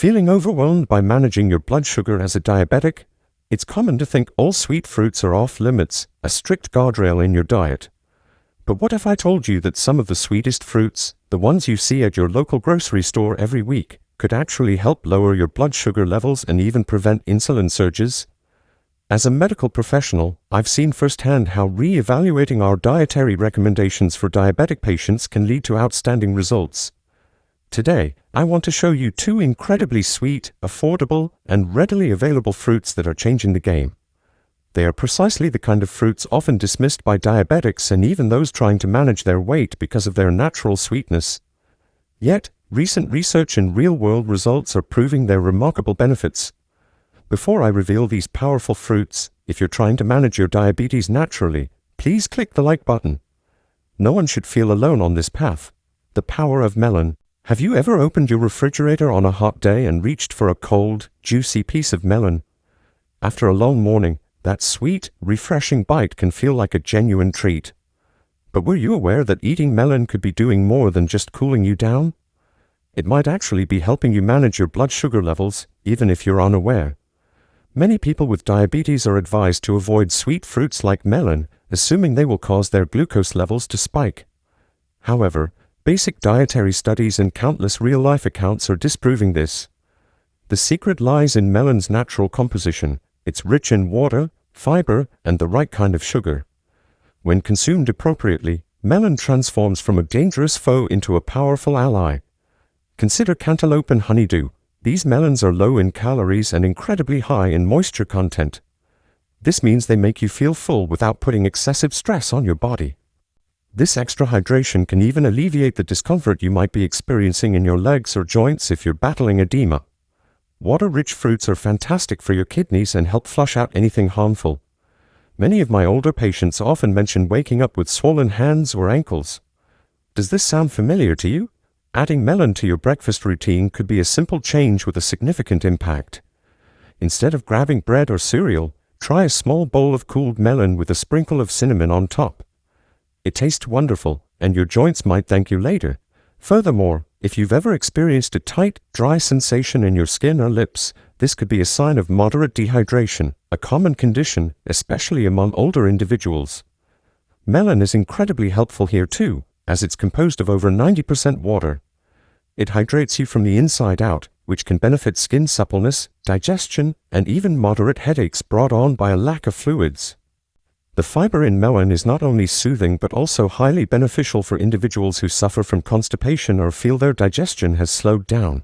Feeling overwhelmed by managing your blood sugar as a diabetic? It's common to think all sweet fruits are off limits, a strict guardrail in your diet. But what if I told you that some of the sweetest fruits, the ones you see at your local grocery store every week, could actually help lower your blood sugar levels and even prevent insulin surges? As a medical professional, I've seen firsthand how re-evaluating our dietary recommendations for diabetic patients can lead to outstanding results. Today, I want to show you two incredibly sweet, affordable, and readily available fruits that are changing the game. They are precisely the kind of fruits often dismissed by diabetics and even those trying to manage their weight because of their natural sweetness. Yet, recent research and real-world results are proving their remarkable benefits. Before I reveal these powerful fruits, if you're trying to manage your diabetes naturally, please click the like button. No one should feel alone on this path. The power of melon. Have you ever opened your refrigerator on a hot day and reached for a cold, juicy piece of melon? After a long morning, that sweet, refreshing bite can feel like a genuine treat. But were you aware that eating melon could be doing more than just cooling you down? It might actually be helping you manage your blood sugar levels, even if you're unaware. Many people with diabetes are advised to avoid sweet fruits like melon, assuming they will cause their glucose levels to spike. However, basic dietary studies and countless real-life accounts are disproving this. The secret lies in melon's natural composition. It's rich in water, fiber, and the right kind of sugar. When consumed appropriately, melon transforms from a dangerous foe into a powerful ally. Consider cantaloupe and honeydew. These melons are low in calories and incredibly high in moisture content. This means they make you feel full without putting excessive stress on your body. This extra hydration can even alleviate the discomfort you might be experiencing in your legs or joints if you're battling edema. Water-rich fruits are fantastic for your kidneys and help flush out anything harmful. Many of my older patients often mention waking up with swollen hands or ankles. Does this sound familiar to you? Adding melon to your breakfast routine could be a simple change with a significant impact. Instead of grabbing bread or cereal, try a small bowl of cooled melon with a sprinkle of cinnamon on top. It tastes wonderful, and your joints might thank you later. Furthermore, if you've ever experienced a tight, dry sensation in your skin or lips, this could be a sign of moderate dehydration, a common condition, especially among older individuals. Melon is incredibly helpful here too, as it's composed of over 90% water. It hydrates you from the inside out, which can benefit skin suppleness, digestion, and even moderate headaches brought on by a lack of fluids. The fiber in melon is not only soothing but also highly beneficial for individuals who suffer from constipation or feel their digestion has slowed down.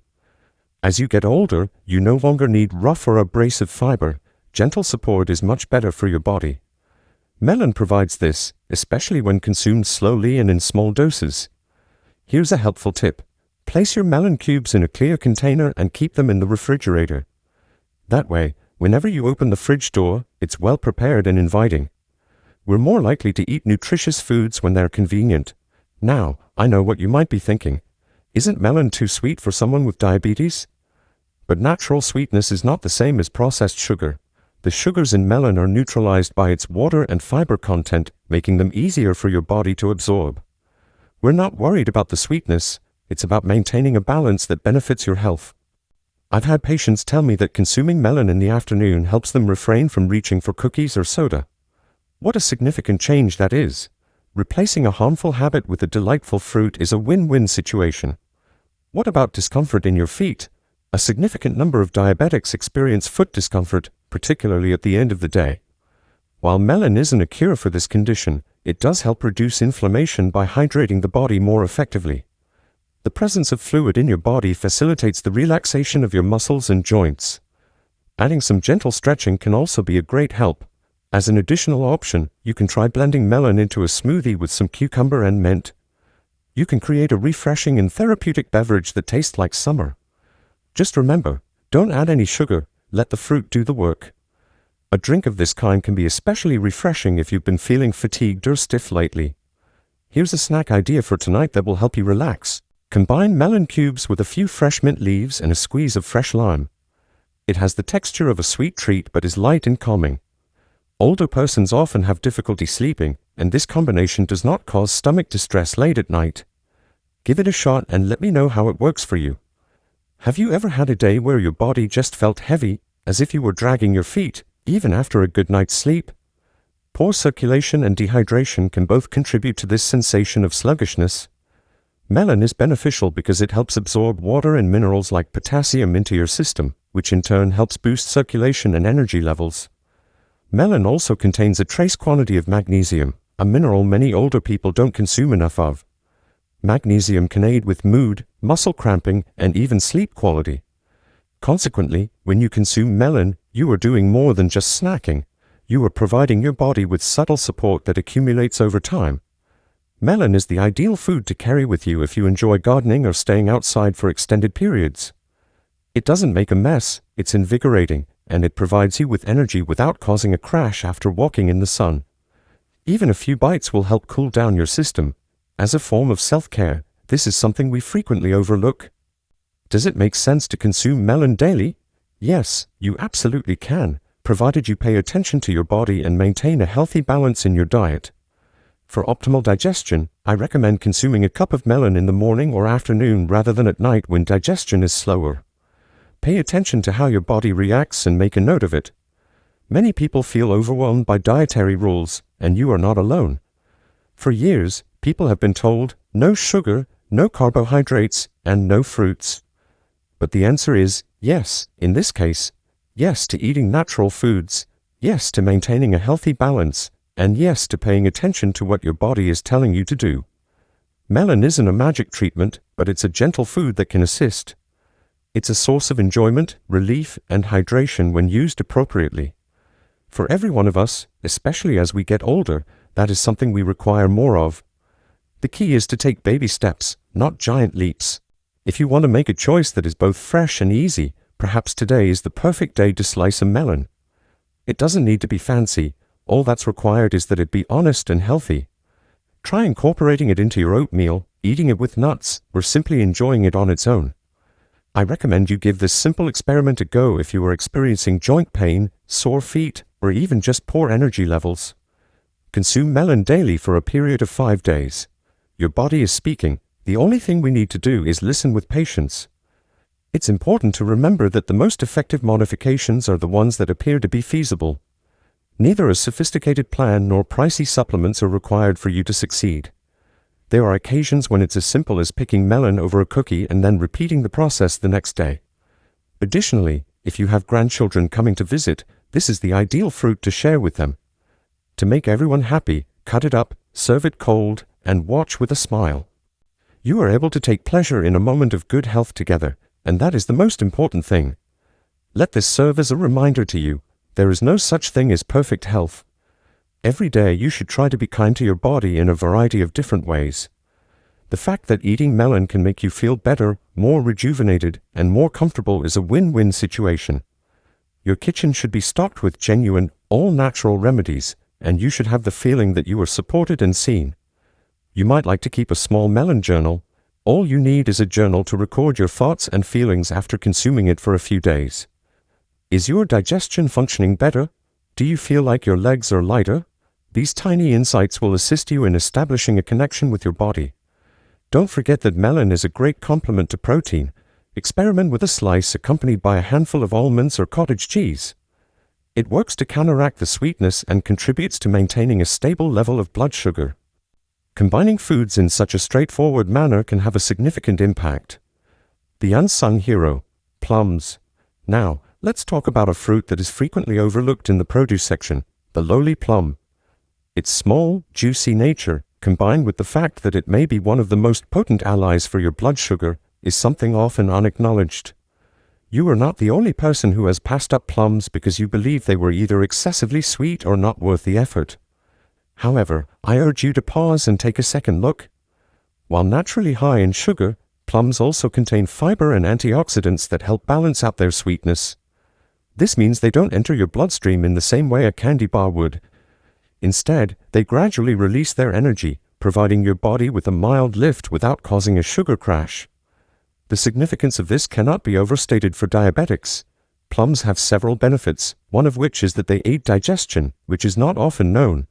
As you get older, you no longer need rough or abrasive fiber. Gentle support is much better for your body. Melon provides this, especially when consumed slowly and in small doses. Here's a helpful tip. Place your melon cubes in a clear container and keep them in the refrigerator. That way, whenever you open the fridge door, it's well prepared and inviting. We're more likely to eat nutritious foods when they're convenient. Now, I know what you might be thinking. Isn't melon too sweet for someone with diabetes? But natural sweetness is not the same as processed sugar. The sugars in melon are neutralized by its water and fiber content, making them easier for your body to absorb. We're not worried about the sweetness. It's about maintaining a balance that benefits your health. I've had patients tell me that consuming melon in the afternoon helps them refrain from reaching for cookies or soda. What a significant change that is. Replacing a harmful habit with a delightful fruit is a win-win situation. What about discomfort in your feet? A significant number of diabetics experience foot discomfort, particularly at the end of the day. While melon isn't a cure for this condition, it does help reduce inflammation by hydrating the body more effectively. The presence of fluid in your body facilitates the relaxation of your muscles and joints. Adding some gentle stretching can also be a great help. As an additional option, you can try blending melon into a smoothie with some cucumber and mint. You can create a refreshing and therapeutic beverage that tastes like summer. Just remember, don't add any sugar, let the fruit do the work. A drink of this kind can be especially refreshing if you've been feeling fatigued or stiff lately. Here's a snack idea for tonight that will help you relax. Combine melon cubes with a few fresh mint leaves and a squeeze of fresh lime. It has the texture of a sweet treat but is light and calming. Older persons often have difficulty sleeping, and this combination does not cause stomach distress late at night. Give it a shot and let me know how it works for you. Have you ever had a day where your body just felt heavy, as if you were dragging your feet, even after a good night's sleep? Poor circulation and dehydration can both contribute to this sensation of sluggishness. Melon is beneficial because it helps absorb water and minerals like potassium into your system, which in turn helps boost circulation and energy levels. Melon also contains a trace quantity of magnesium, a mineral many older people don't consume enough of. Magnesium can aid with mood, muscle cramping, and even sleep quality. Consequently, when you consume melon, you are doing more than just snacking. You are providing your body with subtle support that accumulates over time. Melon is the ideal food to carry with you if you enjoy gardening or staying outside for extended periods. It doesn't make a mess, it's invigorating, and it provides you with energy without causing a crash after walking in the sun. Even a few bites will help cool down your system. As a form of self-care, this is something we frequently overlook. Does it make sense to consume melon daily? Yes, you absolutely can, provided you pay attention to your body and maintain a healthy balance in your diet. For optimal digestion, I recommend consuming a cup of melon in the morning or afternoon rather than at night when digestion is slower. Pay attention to how your body reacts and make a note of it. Many people feel overwhelmed by dietary rules, and you are not alone. For years, people have been told, no sugar, no carbohydrates, and no fruits. But the answer is yes, in this case. Yes to eating natural foods. Yes to maintaining a healthy balance. And yes to paying attention to what your body is telling you to do. Melon isn't a magic treatment, but it's a gentle food that can assist. It's a source of enjoyment, relief, and hydration when used appropriately. For every one of us, especially as we get older, that is something we require more of. The key is to take baby steps, not giant leaps. If you want to make a choice that is both fresh and easy, perhaps today is the perfect day to slice a melon. It doesn't need to be fancy. All that's required is that it be honest and healthy. Try incorporating it into your oatmeal, eating it with nuts, or simply enjoying it on its own. I recommend you give this simple experiment a go if you are experiencing joint pain, sore feet, or even just poor energy levels. Consume melon daily for a period of 5 days. Your body is speaking. The only thing we need to do is listen with patience. It's important to remember that the most effective modifications are the ones that appear to be feasible. Neither a sophisticated plan nor pricey supplements are required for you to succeed. There are occasions when it's as simple as picking melon over a cookie and then repeating the process the next day. Additionally, if you have grandchildren coming to visit, this is the ideal fruit to share with them. To make everyone happy, cut it up, serve it cold, and watch with a smile. You are able to take pleasure in a moment of good health together, and that is the most important thing. Let this serve as a reminder to you. There is no such thing as perfect health. Every day you should try to be kind to your body in a variety of different ways. The fact that eating melon can make you feel better, more rejuvenated, and more comfortable is a win-win situation. Your kitchen should be stocked with genuine, all-natural remedies, and you should have the feeling that you are supported and seen. You might like to keep a small melon journal. All you need is a journal to record your thoughts and feelings after consuming it for a few days. Is your digestion functioning better? Do you feel like your legs are lighter? These tiny insights will assist you in establishing a connection with your body. Don't forget that melon is a great complement to protein. Experiment with a slice accompanied by a handful of almonds or cottage cheese. It works to counteract the sweetness and contributes to maintaining a stable level of blood sugar. Combining foods in such a straightforward manner can have a significant impact. The unsung hero, plums. Now, let's talk about a fruit that is frequently overlooked in the produce section, the lowly plum. Its small, juicy nature, combined with the fact that it may be one of the most potent allies for your blood sugar, is something often unacknowledged. You are not the only person who has passed up plums because you believe they were either excessively sweet or not worth the effort. However, I urge you to pause and take a second look. While naturally high in sugar, plums also contain fiber and antioxidants that help balance out their sweetness. This means they don't enter your bloodstream in the same way a candy bar would. Instead, they gradually release their energy, providing your body with a mild lift without causing a sugar crash. The significance of this cannot be overstated for diabetics. Plums have several benefits, one of which is that they aid digestion, which is not often known.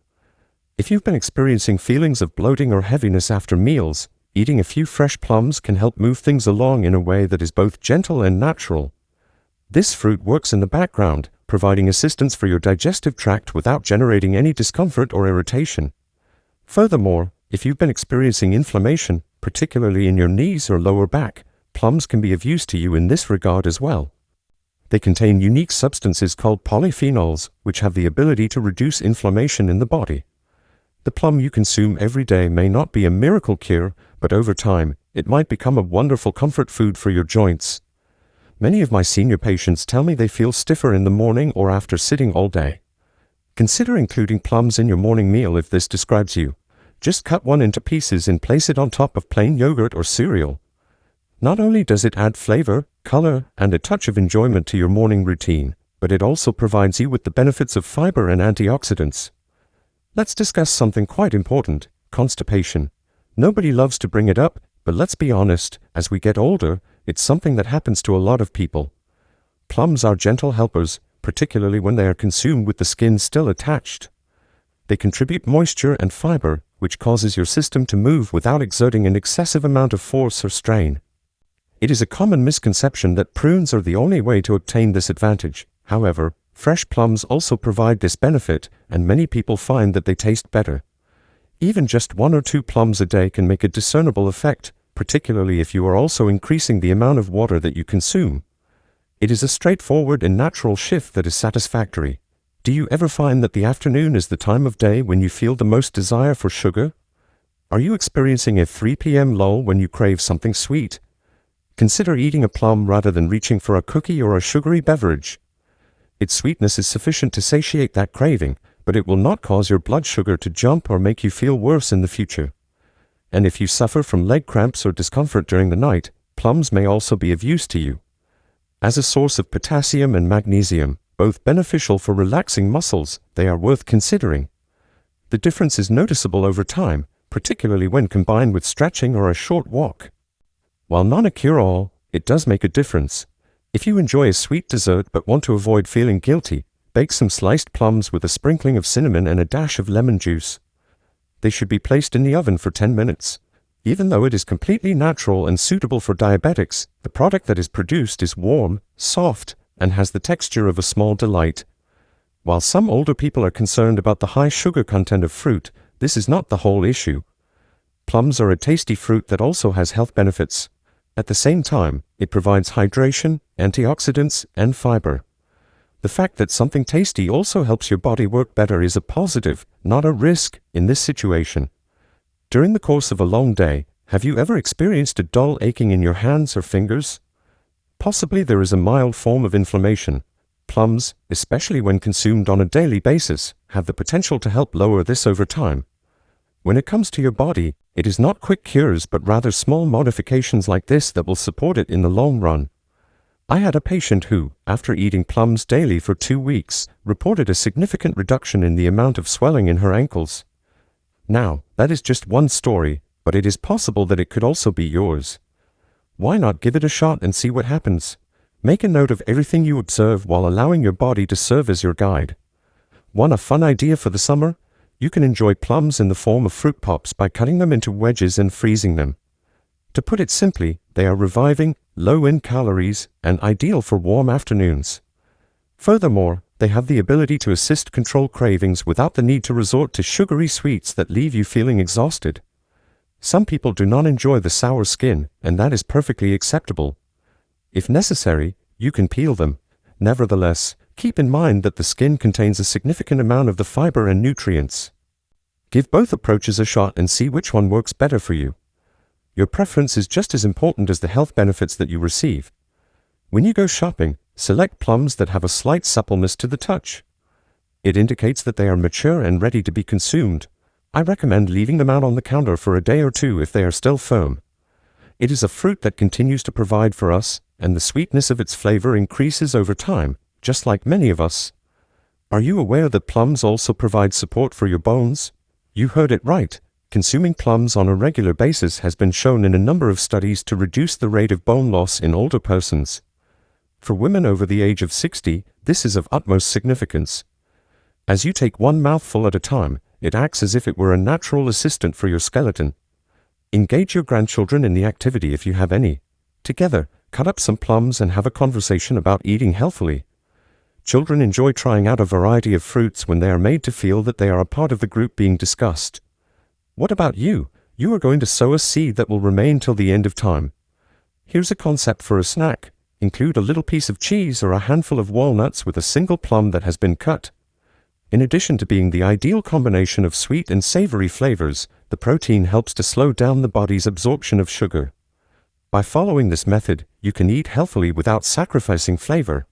If you've been experiencing feelings of bloating or heaviness after meals, Eating a few fresh plums can help move things along in a way that is both gentle and natural. This fruit works in the background, providing assistance for your digestive tract without generating any discomfort or irritation. Furthermore, if you've been experiencing inflammation, particularly in your knees or lower back, plums can be of use to you in this regard as well. They contain unique substances called polyphenols, which have the ability to reduce inflammation in the body. The plum you consume every day may not be a miracle cure, but over time, it might become a wonderful comfort food for your joints. Many of my senior patients tell me they feel stiffer in the morning or after sitting all day. Consider including plums in your morning meal if this describes you. Just cut one into pieces and place it on top of plain yogurt or cereal. Not only does it add flavor, color, and a touch of enjoyment to your morning routine, but it also provides you with the benefits of fiber and antioxidants. Let's discuss something quite important: constipation. Nobody loves to bring it up, but let's be honest, as we get older, it's something that happens to a lot of people. Plums are gentle helpers, particularly when they are consumed with the skin still attached. They contribute moisture and fiber, which causes your system to move without exerting an excessive amount of force or strain. It is a common misconception that prunes are the only way to obtain this advantage. However, fresh plums also provide this benefit, and many people find that they taste better. Even just 1 or 2 plums a day can make a discernible effect, particularly if you are also increasing the amount of water that you consume. It is a straightforward and natural shift that is satisfactory. Do you ever find that the afternoon is the time of day when you feel the most desire for sugar? Are you experiencing a 3 p.m. lull when you crave something sweet? Consider eating a plum rather than reaching for a cookie or a sugary beverage. Its sweetness is sufficient to satiate that craving, but it will not cause your blood sugar to jump or make you feel worse in the future. And if you suffer from leg cramps or discomfort during the night, plums may also be of use to you. As a source of potassium and magnesium, both beneficial for relaxing muscles, they are worth considering. The difference is noticeable over time, particularly when combined with stretching or a short walk. While not a cure-all, it does make a difference. If you enjoy a sweet dessert but want to avoid feeling guilty, bake some sliced plums with a sprinkling of cinnamon and a dash of lemon juice. They should be placed in the oven for 10 minutes. Even though it is completely natural and suitable for diabetics, the product that is produced is warm, soft, and has the texture of a small delight. While some older people are concerned about the high sugar content of fruit, this is not the whole issue. Plums are a tasty fruit that also has health benefits. At the same time, it provides hydration, antioxidants, and fiber. The fact that something tasty also helps your body work better is a positive, not a risk, in this situation. During the course of a long day, have you ever experienced a dull aching in your hands or fingers? Possibly there is a mild form of inflammation. Plums, especially when consumed on a daily basis, have the potential to help lower this over time. When it comes to your body, it is not quick cures but rather small modifications like this that will support it in the long run. I had a patient who, after eating plums daily for 2 weeks, reported a significant reduction in the amount of swelling in her ankles. Now, that is just one story, but it is possible that it could also be yours. Why not give it a shot and see what happens? Make a note of everything you observe while allowing your body to serve as your guide. Want a fun idea for the summer? You can enjoy plums in the form of fruit pops by cutting them into wedges and freezing them. To put it simply, they are reviving, low in calories, and ideal for warm afternoons. Furthermore, they have the ability to assist control cravings without the need to resort to sugary sweets that leave you feeling exhausted. Some people do not enjoy the sour skin, and that is perfectly acceptable. If necessary, you can peel them. Nevertheless, keep in mind that the skin contains a significant amount of the fiber and nutrients. Give both approaches a shot and see which one works better for you. Your preference is just as important as the health benefits that you receive. When you go shopping, select plums that have a slight suppleness to the touch. It indicates that they are mature and ready to be consumed. I recommend leaving them out on the counter for a day or 2 if they are still firm. It is a fruit that continues to provide for us, and the sweetness of its flavor increases over time, just like many of us. Are you aware that plums also provide support for your bones? You heard it right. Consuming plums on a regular basis has been shown in a number of studies to reduce the rate of bone loss in older persons. For women over the age of 60, this is of utmost significance. As you take one mouthful at a time, it acts as if it were a natural assistant for your skeleton. Engage your grandchildren in the activity if you have any. Together, cut up some plums and have a conversation about eating healthily. Children enjoy trying out a variety of fruits when they are made to feel that they are a part of the group being discussed. What about you? You are going to sow a seed that will remain till the end of time. Here's a concept for a snack. Include a little piece of cheese or a handful of walnuts with a single plum that has been cut. In addition to being the ideal combination of sweet and savory flavors, the protein helps to slow down the body's absorption of sugar. By following this method, you can eat healthily without sacrificing flavor.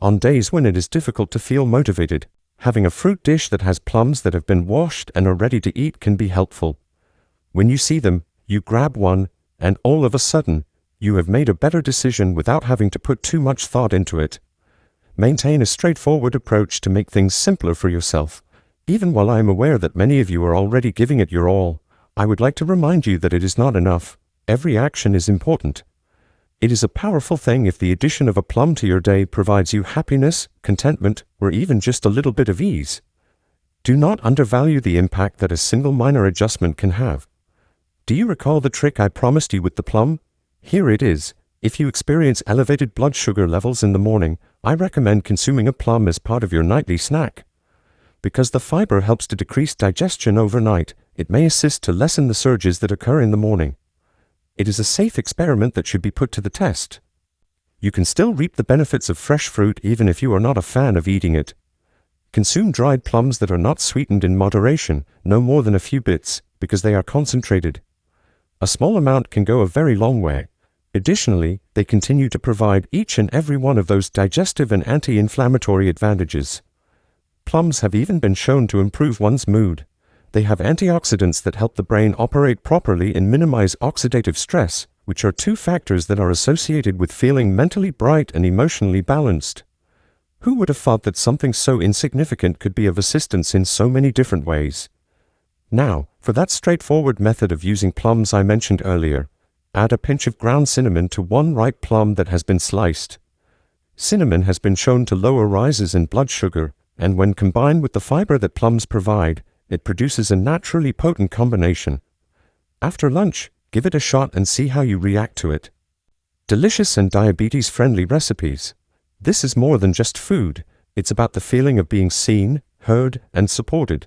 On days when it is difficult to feel motivated, having a fruit dish that has plums that have been washed and are ready to eat can be helpful. When you see them, you grab one, and all of a sudden, you have made a better decision without having to put too much thought into it. Maintain a straightforward approach to make things simpler for yourself. Even while I am aware that many of you are already giving it your all, I would like to remind you that it is not enough. Every action is important. It is a powerful thing if the addition of a plum to your day provides you happiness, contentment, or even just a little bit of ease. Do not undervalue the impact that a single minor adjustment can have. Do you recall the trick I promised you with the plum? Here it is. If you experience elevated blood sugar levels in the morning, I recommend consuming a plum as part of your nightly snack. Because the fiber helps to decrease digestion overnight, it may assist to lessen the surges that occur in the morning. It is a safe experiment that should be put to the test. You can still reap the benefits of fresh fruit even if you are not a fan of eating it. Consume dried plums that are not sweetened in moderation, no more than a few bits, because they are concentrated. A small amount can go a very long way. Additionally, they continue to provide each and every one of those digestive and anti-inflammatory advantages. Plums have even been shown to improve one's mood. They have antioxidants that help the brain operate properly and minimize oxidative stress, which are two factors that are associated with feeling mentally bright and emotionally balanced. Who would have thought that something so insignificant could be of assistance in so many different ways? Now, for that straightforward method of using plums I mentioned earlier, add a pinch of ground cinnamon to one ripe plum that has been sliced. Cinnamon has been shown to lower rises in blood sugar, and when combined with the fiber that plums provide, it produces a naturally potent combination. After lunch, give it a shot and see how you react to it. Delicious and diabetes-friendly recipes. This is more than just food. It's about the feeling of being seen, heard, and supported.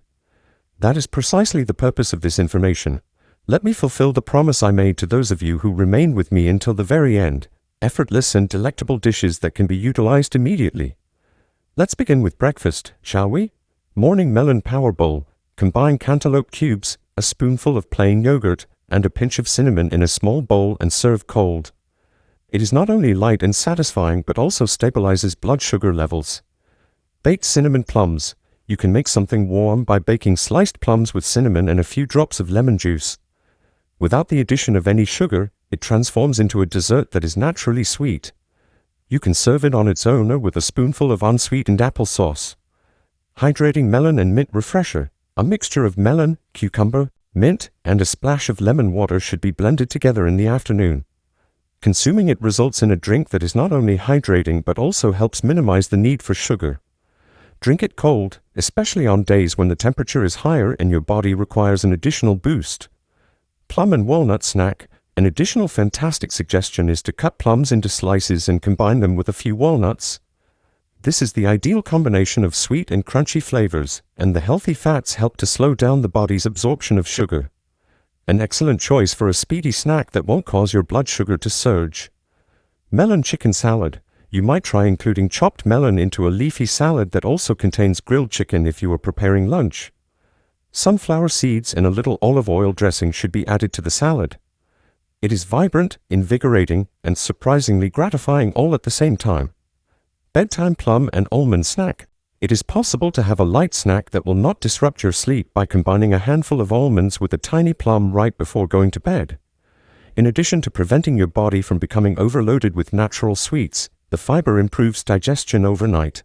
That is precisely the purpose of this information. Let me fulfill the promise I made to those of you who remain with me until the very end. Effortless and delectable dishes that can be utilized immediately. Let's begin with breakfast, shall we? Morning melon power bowl. Combine cantaloupe cubes, a spoonful of plain yogurt, and a pinch of cinnamon in a small bowl and serve cold. It is not only light and satisfying but also stabilizes blood sugar levels. Baked cinnamon plums. You can make something warm by baking sliced plums with cinnamon and a few drops of lemon juice. Without the addition of any sugar, it transforms into a dessert that is naturally sweet. You can serve it on its own or with a spoonful of unsweetened applesauce. Hydrating melon and mint refresher. A mixture of melon, cucumber, mint, and a splash of lemon water should be blended together in the afternoon. Consuming it results in a drink that is not only hydrating but also helps minimize the need for sugar. Drink it cold, especially on days when the temperature is higher and your body requires an additional boost. Plum and walnut snack. An additional fantastic suggestion is to cut plums into slices and combine them with a few walnuts. This is the ideal combination of sweet and crunchy flavors, and the healthy fats help to slow down the body's absorption of sugar. An excellent choice for a speedy snack that won't cause your blood sugar to surge. Melon chicken salad. You might try including chopped melon into a leafy salad that also contains grilled chicken if you are preparing lunch. Sunflower seeds and a little olive oil dressing should be added to the salad. It is vibrant, invigorating, and surprisingly gratifying all at the same time. Bedtime plum and almond snack. It is possible to have a light snack that will not disrupt your sleep by combining a handful of almonds with a tiny plum right before going to bed. In addition to preventing your body from becoming overloaded with natural sweets, the fiber improves digestion overnight.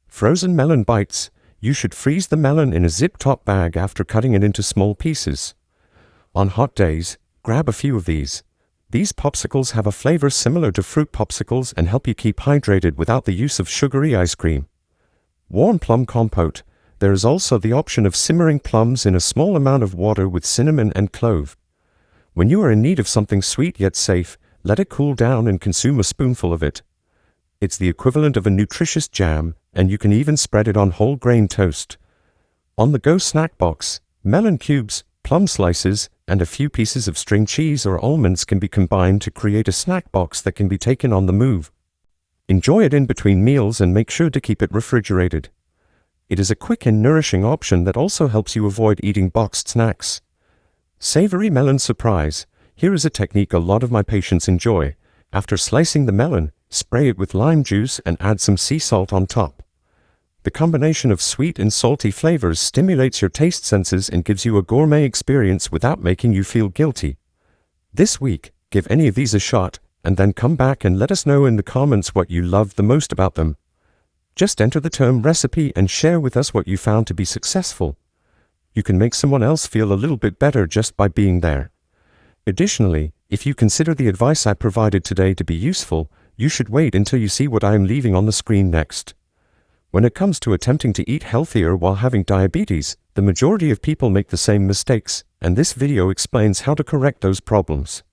Frozen melon bites. You should freeze the melon in a zip-top bag after cutting it into small pieces. On hot days, grab a few of these. These popsicles have a flavor similar to fruit popsicles and help you keep hydrated without the use of sugary ice cream. Warm plum compote. There is also the option of simmering plums in a small amount of water with cinnamon and clove. When you are in need of something sweet yet safe, let it cool down and consume a spoonful of it. It's the equivalent of a nutritious jam, and you can even spread it on whole grain toast. On-the-go snack box, melon cubes, plum slices, and a few pieces of string cheese or almonds can be combined to create a snack box that can be taken on the move. Enjoy it in between meals and make sure to keep it refrigerated. It is a quick and nourishing option that also helps you avoid eating boxed snacks. Savory melon surprise. Here is a technique a lot of my patients enjoy. After slicing the melon, spray it with lime juice and add some sea salt on top. The combination of sweet and salty flavors stimulates your taste senses and gives you a gourmet experience without making you feel guilty. This week, give any of these a shot, and then come back and let us know in the comments what you loved the most about them. Just enter the term recipe and share with us what you found to be successful. You can make someone else feel a little bit better just by being there. Additionally, if you consider the advice I provided today to be useful, you should wait until you see what I am leaving on the screen next. When it comes to attempting to eat healthier while having diabetes, the majority of people make the same mistakes, and this video explains how to correct those problems.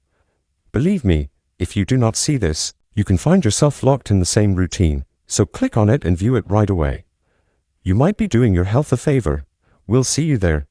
Believe me, if you do not see this, you can find yourself locked in the same routine, so click on it and view it right away. You might be doing your health a favor. We'll see you there.